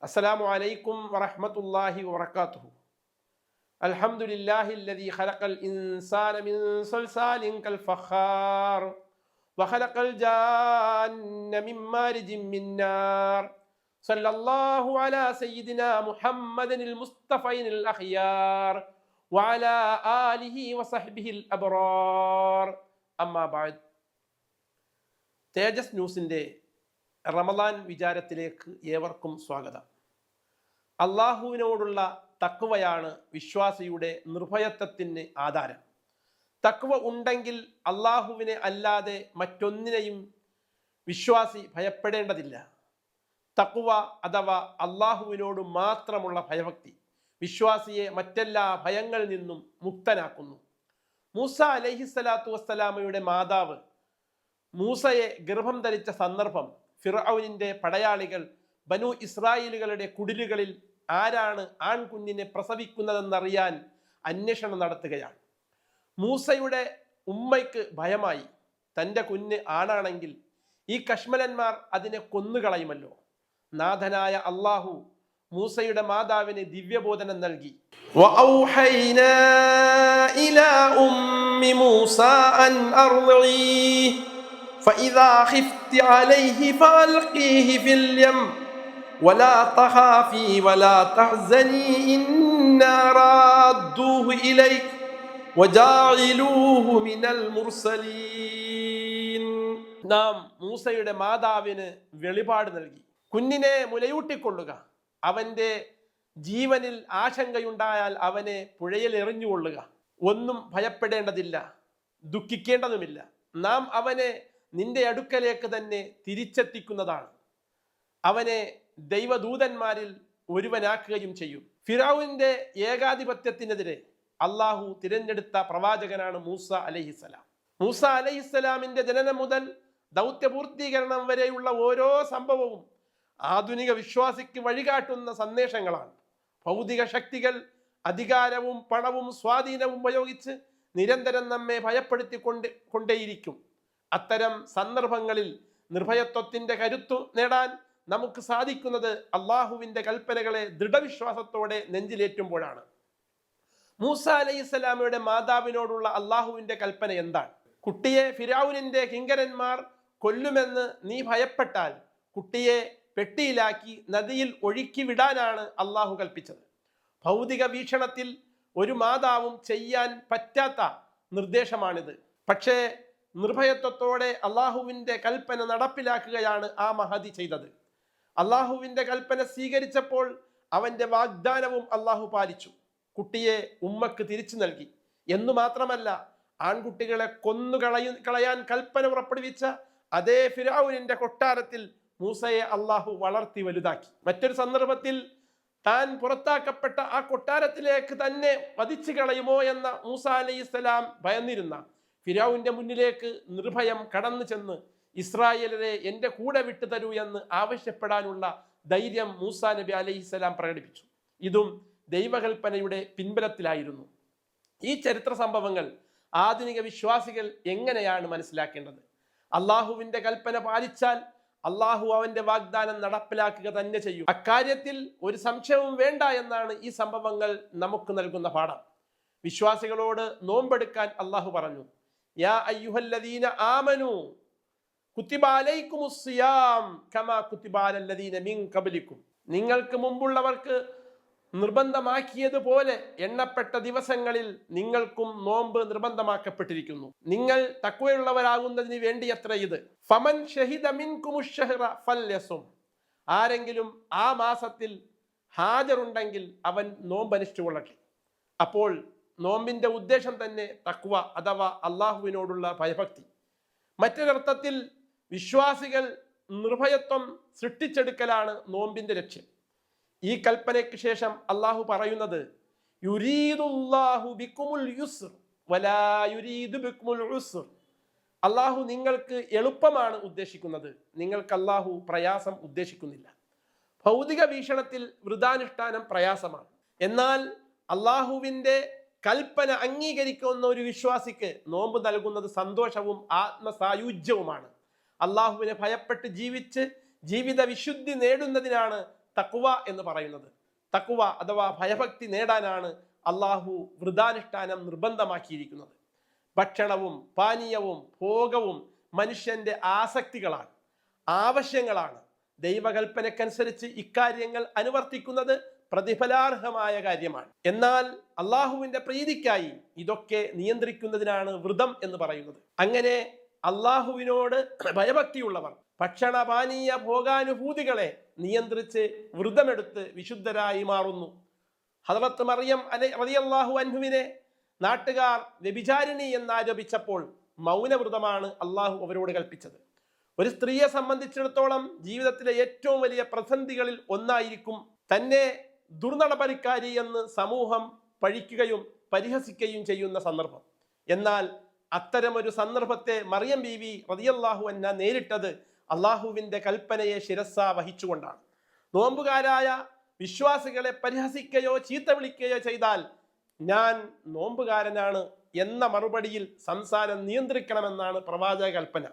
السلام عليكم ورحمة الله وبركاته. الحمد لله الذي خلق الإنسان من صلصال كالفخار وخلق الجان من مارج من نار. صلى الله على سيدنا محمد المصطفى الأخيار وعلى آله وصحبه الأبرار. أما بعد. തേജസ് ന്യൂസിൻ്റെ റമദാൻ വിചാരത്തിലേക്ക് ഏവർക്കും സ്വാഗതം. അള്ളാഹുവിനോടുള്ള തഖ്വയാണ് വിശ്വാസിയുടെ നിർഭയത്വത്തിന് ആധാരം. തഖ്വ ഉണ്ടെങ്കിൽ അള്ളാഹുവിനെ അല്ലാതെ മറ്റൊന്നിനെയും വിശ്വാസി ഭയപ്പെടേണ്ടതില്ല. തഖ്വ അഥവാ അള്ളാഹുവിനോട് മാത്രമുള്ള ഭയഭക്തി വിശ്വാസിയെ മറ്റെല്ലാ ഭയങ്ങളിൽ നിന്നും മുക്തനാക്കുന്നു. മൂസ അലൈഹിസ്സലാത്തു വസ്സലാമയുടെ മാതാവ് മൂസയെ ഗർഭം ധരിച്ച സന്ദർഭം ഫിർഔനിന്റെ പടയാളികൾ ബനു ഇസ്രായേലുകളുടെ കുടിലുകളിൽ ആരാണ് ആൺകുഞ്ഞിനെ പ്രസവിക്കുന്നതെന്നറിയാൻ അന്വേഷണം നടത്തുകയാണ്. മൂസയുടെ ഉമ്മയ്ക്ക് ഭയമായി. തൻ്റെ കുഞ്ഞ് ആണാണെങ്കിൽ ഈ കശ്മലന്മാർ അതിനെ കൊന്നുകളയുമല്ലോ. നാഥനായ അള്ളാഹു മൂസയുടെ മാതാവിന് ദിവ്യബോധനം നൽകി. വഔഹൈനാ ഇലാ ഉമ്മി മൂസ അൻ അർളിഹി فإذا خفت عليه فألقيه في اليم ولا تخافي ولا تحزني إنا رادوه إليك وجاعلوه من المرسلين. നാം മൂസയുടെ മാതാവിന് വെളിപാട് നൽകി. കുഞ്ഞിനെ മുലയൂട്ടിക്കൊള്ളുക. അവൻ്റെ ജീവനിൽ ആശങ്കയുണ്ടായാൽ അവനെ പുഴയിൽ എറിഞ്ഞുകൊള്ളുക. ഒന്നും ഭയപ്പെടേണ്ടതില്ല, ദുഃഖിക്കേണ്ടതുമില്ല. നാം അവനെ നിന്റെ അടുക്കലേക്ക് തന്നെ തിരിച്ചെത്തിക്കുന്നതാണ്. അവനെ ദൈവദൂതന്മാരിൽ ഒരുവനാക്കുകയും ചെയ്യും. ഫിറഔനിന്റെ ഏകാധിപത്യത്തിനെതിരെ അള്ളാഹു തിരഞ്ഞെടുത്ത പ്രവാചകനാണ് മൂസ അലൈഹിസ്സലാം. മൂസ അലൈഹിസ്സലാമിന്റെ ജനനം മുതൽ ദൗത്യപൂർത്തീകരണം വരെയുള്ള ഓരോ സംഭവവും ആധുനിക വിശ്വാസിക്ക് വഴികാട്ടുന്ന സന്ദേശങ്ങളാണ്. ഭൗതിക ശക്തികൾ അധികാരവും പണവും സ്വാധീനവും ഉപയോഗിച്ച് നിരന്തരം നമ്മെ ഭയപ്പെടുത്തിക്കൊണ്ടേയിരിക്കും. അത്തരം സന്ദർഭങ്ങളിൽ നിർഭയത്വത്തിന്റെ കരുത്തു നേടാൻ നമുക്ക് സാധിക്കുന്നത് അള്ളാഹുവിന്റെ കൽപ്പനകളെ ദൃഢവിശ്വാസത്തോടെ നെഞ്ചിലേറ്റുമ്പോഴാണ്. മൂസ അലൈഹിസ്സലാമയുടെ മാതാവിനോടുള്ള അള്ളാഹുവിന്റെ കൽപ്പന എന്താണ്? കുട്ടിയെ ഫിറഔനിന്റെ കിങ്കരന്മാർ കൊല്ലുമെന്ന് നീ ഭയപ്പെട്ടാൽ കുട്ടിയെ പെട്ടിയിലാക്കി നദിയിൽ ഒഴുക്കി വിടാനാണ് അള്ളാഹു കൽപ്പിച്ചത്. ഭൗതിക വീക്ഷണത്തിൽ ഒരു മാതാവും ചെയ്യാൻ പറ്റാത്ത നിർദ്ദേശമാണിത്. പക്ഷേ നിർഭയത്വത്തോടെ അള്ളാഹുവിൻ്റെ കൽപ്പന നടപ്പിലാക്കുകയാണ് ആ മഹദി ചെയ്തത്. അള്ളാഹുവിൻ്റെ കൽപ്പന സ്വീകരിച്ചപ്പോൾ അവൻ്റെ വാഗ്ദാനവും അള്ളാഹു പാലിച്ചു. കുട്ടിയെ ഉമ്മക്ക് തിരിച്ചു നൽകി. എന്നു മാത്രമല്ല, ആൺകുട്ടികളെ കളയാൻ കൽപ്പന പുറപ്പെടുവിച്ച അതേ ഫിറഔനിന്റെ കൊട്ടാരത്തിൽ മൂസയെ അള്ളാഹു വളർത്തി വലുതാക്കി. മറ്റൊരു സന്ദർഭത്തിൽ താൻ പുറത്താക്കപ്പെട്ട ആ കൊട്ടാരത്തിലേക്ക് തന്നെ വധിച്ചു കളയുമോ എന്ന മൂസ അലൈഹിസ്സലാം ഭയന്നിരുന്ന ഫിറഔന്റെ മുന്നിലേക്ക് നിർഭയം കടന്നു ചെന്ന് ഇസ്രായേലരെ എൻ്റെ കൂടെ വിട്ടു തരൂ എന്ന് ആവശ്യപ്പെടാനുള്ള ധൈര്യം മൂസ നബി അലൈഹിസ്സലാം പ്രകടിപ്പിച്ചു. ഇതും ദൈവകൽപ്പനയുടെ പിൻബലത്തിലായിരുന്നു. ഈ ചരിത്ര സംഭവങ്ങൾ ആധുനിക വിശ്വാസികൾ എങ്ങനെയാണ് മനസ്സിലാക്കേണ്ടത്? അള്ളാഹുവിൻ്റെ കൽപ്പന പാലിച്ചാൽ അള്ളാഹു അവൻ്റെ വാഗ്ദാനം നടപ്പിലാക്കുക തന്നെ ചെയ്യും. അക്കാര്യത്തിൽ ഒരു സംശയവും വേണ്ട എന്നാണ് ഈ സംഭവങ്ങൾ നമുക്ക് നൽകുന്ന പാഠം. വിശ്വാസികളോട് നോമ്പെടുക്കാൻ അള്ളാഹു പറഞ്ഞു. യാ അയ്യുഹല്ലദീന ആമനൂ കുതിബ അലൈക്കുമുസ്സിയാം കമാ കുതിബ അലല്ലദീന മിൻ ഖബ്ലിക്കും. നിങ്ങൾക്ക് മുമ്പുള്ളവർക്ക് നിർബന്ധമാക്കിയതുപോലെ എണ്ണപ്പെട്ട ദിവസങ്ങളിൽ നിങ്ങൾക്കും നോമ്പ് നിർബന്ധമാക്കപ്പെട്ടിരിക്കുന്നു. നിങ്ങൾ തഖ്വയുള്ളവരാകുന്നതിന് വേണ്ടിയത്ര ഇത്. ഫമൻ ഷഹിദ മിൻകുമുശ്ശഹ്റ ഫൽയസും. ആരെങ്കിലും ആ മാസത്തിൽ ഹാജറുണ്ടെങ്കിൽ അവൻ നോമ്പ് അനുഷ്ഠിച്ചുകൊള്ളട്ടെ. അപ്പോൾ നോമ്പിന്റെ ഉദ്ദേശം തന്നെ തഖ്വ അഥവാ അള്ളാഹുവിനോടുള്ള ഭയഭക്തി. മറ്റൊരർത്ഥത്തിൽ വിശ്വാസികൾ നിർഭയത്വം സൃഷ്ടിച്ചെടുക്കലാണ് നോമ്പിന്റെ ലക്ഷ്യം. ഈ കൽപ്പനയ്ക്ക് ശേഷം അള്ളാഹു പറയുന്നത് യുരീദുല്ലാഹു ബിക്കുമുൽ യുസ്ർ വലാ യുരീദു ബിക്കുമുൽ ഉസ്ർ. അള്ളാഹു നിങ്ങൾക്ക് എളുപ്പമാണ് ഉദ്ദേശിക്കുന്നത്, നിങ്ങൾക്ക് അള്ളാഹു പ്രയാസം ഉദ്ദേശിക്കുന്നില്ല. ഭൗതിക വീക്ഷണത്തിൽ വ്രതാനുഷ്ഠാനം പ്രയാസമാണ്. എന്നാൽ അള്ളാഹുവിൻ്റെ കൽപ്പന അംഗീകരിക്കുന്ന ഒരു വിശ്വാസിക്ക് നോമ്പ് നൽകുന്നത് സന്തോഷവും ആത്മസായുജ്യവുമാണ്. അള്ളാഹുവിനെ ഭയപ്പെട്ട് ജീവിച്ച് ജീവിത വിശുദ്ധി നേടുന്നതിനാണ് തഖ്വ എന്ന് പറയുന്നത്. തഖ്വ അഥവാ ഭയഭക്തി നേടാനാണ് അള്ളാഹു വ്രതാനുഷ്ഠാനം നിർബന്ധമാക്കിയിരിക്കുന്നത്. ഭക്ഷണവും പാനീയവും ഭോഗവും മനുഷ്യന്റെ ആസക്തികളാണ്, ആവശ്യങ്ങളാണ്. ദൈവകൽപ്പനക്കനുസരിച്ച് ഇക്കാര്യങ്ങൾ അനുവർത്തിക്കുന്നത് പ്രതിഫലാർഹമായ കാര്യമാണ്. എന്നാൽ അള്ളാഹുവിന്റെ പ്രീതിക്കായി ഇതൊക്കെ നിയന്ത്രിക്കുന്നതിനാണ് വ്രതം എന്ന് പറയുന്നത്. അങ്ങനെ അള്ളാഹുവിനോട് ഭയഭക്തിയുള്ളവർ ഭക്ഷണപാനീയ ഭോഗാനുഭൂതികളെ നിയന്ത്രിച്ച് വ്രതമെടുത്ത് വിശുദ്ധരായി മാറുന്നു. ഹദറത്ത് മറിയം റളിയല്ലാഹു അൻഹുവിനെ നാട്ടുകാർ വ്യഭിചാരിണി എന്നാരോപിച്ചപ്പോൾ മൗനവ്രതമാണ് അള്ളാഹു അവരോട് കൽപ്പിച്ചത്. ഒരു സ്ത്രീയെ സംബന്ധിച്ചിടത്തോളം ജീവിതത്തിലെ ഏറ്റവും വലിയ പ്രതിസന്ധികളിൽ ഒന്നായിരിക്കും തന്നെ ദുർനടപടിക്കാരി എന്ന് സമൂഹം പഴിക്കുകയും പരിഹസിക്കുകയും ചെയ്യുന്ന സന്ദർഭം. എന്നാൽ അത്തരമൊരു സന്ദർഭത്തെ മറിയം ബീവി റളിയല്ലാഹു അൻഹ നേരിട്ടത് അള്ളാഹുവിന്റെ കൽപ്പനയെ ശിരസ്സ വഹിച്ചുകൊണ്ടാണ്. നോമ്പുകാരായ വിശ്വാസികളെ പരിഹസിക്കുകയോ ചീത്ത വിളിക്കുകയോ ചെയ്താൽ ഞാൻ നോമ്പുകാരനാണ് എന്ന മറുപടിയിൽ സംസാരം നിയന്ത്രിക്കണമെന്നാണ് പ്രവാചക കൽപ്പന.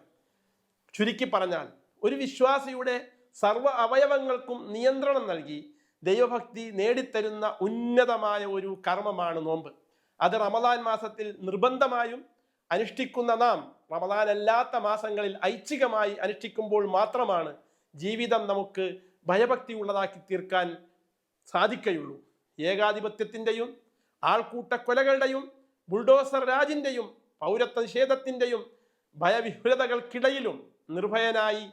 ചുരുക്കി പറഞ്ഞാൽ ഒരു വിശ്വാസിയുടെ സർവ്വ അവയവങ്ങൾക്കും നിയന്ത്രണം നൽകി ദൈവഭക്തി നേടിത്തരുന്ന ഉന്നതമായ ഒരു കർമ്മമാണ് നോമ്പ്. അത് റമദാൻ മാസത്തിൽ നിർബന്ധമായും അനുഷ്ഠിക്കുന്ന നാം റമദാൻ അല്ലാത്ത മാസങ്ങളിൽ ഐച്ഛികമായി അനുഷ്ഠിക്കുമ്പോൾ മാത്രമാണ് ജീവിതം നമുക്ക് ഭയഭക്തി ഉള്ളതാക്കി തീർക്കാൻ സാധിക്കുകയുള്ളൂ. ഏകാധിപത്യത്തിൻ്റെയും ആൾക്കൂട്ട കൊലകളുടെയും ബുൾഡോസർ രാജിൻ്റെയും പൗരത്വ നിഷേധത്തിൻ്റെയും ഭയവിഹ്വലതകൾക്കിടയിലും നിർഭയനായി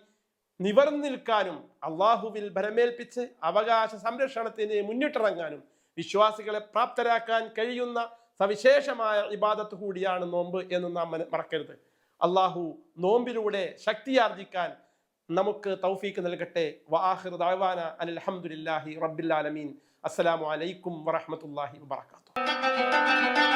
നിവർന്നു നിൽക്കാനും അള്ളാഹുവിൽ ഭരമേൽപ്പിച്ച് അവകാശ സംരക്ഷണത്തിന് മുന്നിട്ടിറങ്ങാനും വിശ്വാസികളെ പ്രാപ്തരാക്കാൻ കഴിയുന്ന സവിശേഷമായ ഇബാദത്ത് കൂടിയാണ് നോമ്പ് എന്ന് നാം മറക്കരുത്. അള്ളാഹു നോമ്പിലൂടെ ശക്തിയാർജിക്കാൻ നമുക്ക് തൗഫീക്ക് നൽകട്ടെ. വആഖിറു ദഅവാന അനിൽ ഹംദുലില്ലാഹി റബ്ബിൽ ആലമീൻ. അസ്സലാമു അലൈക്കും വറഹ്മത്തുള്ളാഹി വബറകാതുഹു.